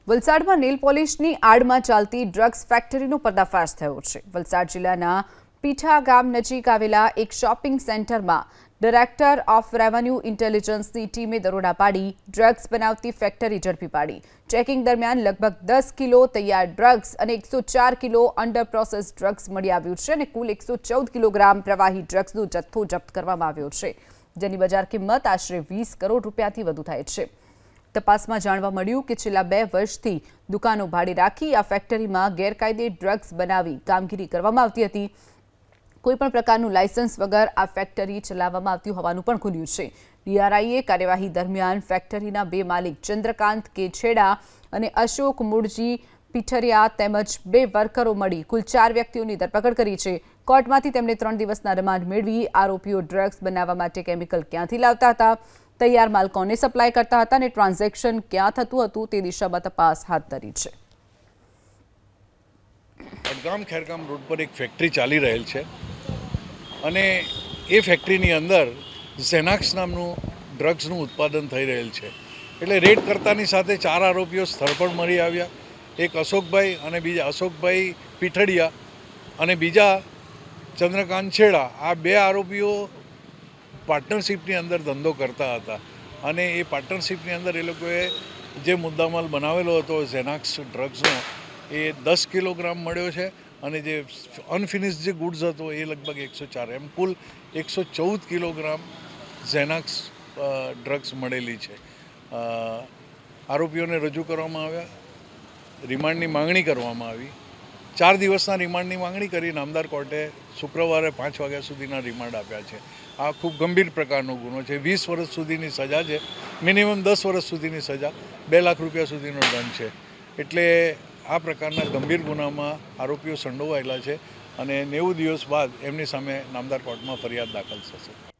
વલસાડમાં નેલ પોલિશની આડમાં ચાલતી ડ્રગ્સ ફેક્ટરીનો પર્દાફાશ થયો છે। વલસાડ જિલ્લાના પીઠા ગામ નજીક આવેલા એક શોપિંગ સેન્ટરમાં ડાયરેક્ટર ઓફ રેવન્યુ ઇન્ટેલિજન્સની ટીમે દરોડા પાડી ડ્રગ્સ બનાવતી ફેક્ટરી ઝડપી પાડી। ચેકિંગ દરમિયાન લગભગ 10 કિલો તૈયાર ડ્રગ્સ અને 104 કિલો અંડર પ્રોસેસ ડ્રગ્સ મળી આવ્યું છે અને કુલ 114 કિલોગ્રામ પ્રવાહી ડ્રગ્સનો જથ્થો જપ્ત કરવામાં આવ્યો છે, જેની બજાર કિંમત આશરે 20 કરોડ રૂપિયાથી વધુ થાય છે। તપાસમાં જાણવા મળ્યું કે છેલ્લા 2 વર્ષથી દુકાનો ભાડે રાખી આ ફેક્ટરીમાં ગેરકાયદે ડ્રગ્સ બનાવી કામગીરી કરવામાં આવતી હતી। કોઈપણ પ્રકારનું લાયસન્સ વગર આ ફેક્ટરી ચલાવવામાં આવતી હોવાનું પણ ખુલ્યું છે। ડીઆરઆઈએ કાર્યવાહી દરમિયાન ફેક્ટરીના 2 માલિક ચંદ્રકાંત કે છેડા અને અશોક મુળજી પીઠરિયા તેમજ 2 વર્કરો મળી કુલ 4 વ્યક્તિઓની ધરપકડ કરી છે। કોર્ટમાંથી તેમણે 3 દિવસના રિમાન્ડ મેળવી આરોપીઓ ડ્રગ્સ બનાવવા માટે કેમિકલ ક્યાંથી લાવતા હતા, તૈયાર માલ કોને સપ્લાય કરતા હતા અને ટ્રાન્ઝેક્શન ક્યાં થતું હતું તે દિશામાં તપાસ હાથ ધરી છે। વડગામ ખેરગામ રોડ પર એક ફેક્ટરી ચાલી રહેલ છે અને એ ફેક્ટરીની અંદર ઝેનાક્સ નામનું ડ્રગ્સનું ઉત્પાદન થઈ રહેલ છે। એટલે રેડ કરતાની સાથે 4 આરોપીઓ સ્થળ પર મળી આવ્યા। એક અશોકભાઈ અને બીજા અશોકભાઈ પીઠડિયા અને બીજા ચંદ્રકાંત છેડા, આ 2 આરોપીઓ પાર્ટનરશિપની અંદર ધંધો કરતા હતા અને એ પાર્ટનરશિપની અંદર એ લોકોએ જે મુદ્દામાલ બનાવેલો હતો ઝેનાક્સ ડ્રગ્સનો એ 10 કિલોગ્રામ મળ્યો છે અને જે અનફિનિશ જે ગુડ્સ હતો એ લગભગ 104, એમ કુલ 114 કિલોગ્રામ ઝેનાક્સ ડ્રગ્સ મળેલી છે। આરોપીઓને રજૂ કરવામાં આવ્યા, રિમાન્ડની માંગણી કરવામાં આવી। 4 દિવસના રિમાન્ડની માંગણી કરી નામદાર કોર્ટે શુક્રવારે 5 વાગ્યા સુધીના રિમાન્ડ આપ્યા છે। આ ખૂબ ગંભીર પ્રકારનો ગુનો છે। 20 વર્ષ સુધીની સજા છે, મિનિમમ 10 વર્ષ સુધીની સજા, 2 લાખ રૂપિયા સુધીનો દંડ છે। એટલે આ પ્રકારના ગંભીર ગુનામાં આરોપીઓ સંડોવાયેલા છે અને 90 દિવસ બાદ એમની સામે નામદાર કોર્ટમાં ફરિયાદ દાખલ થશે।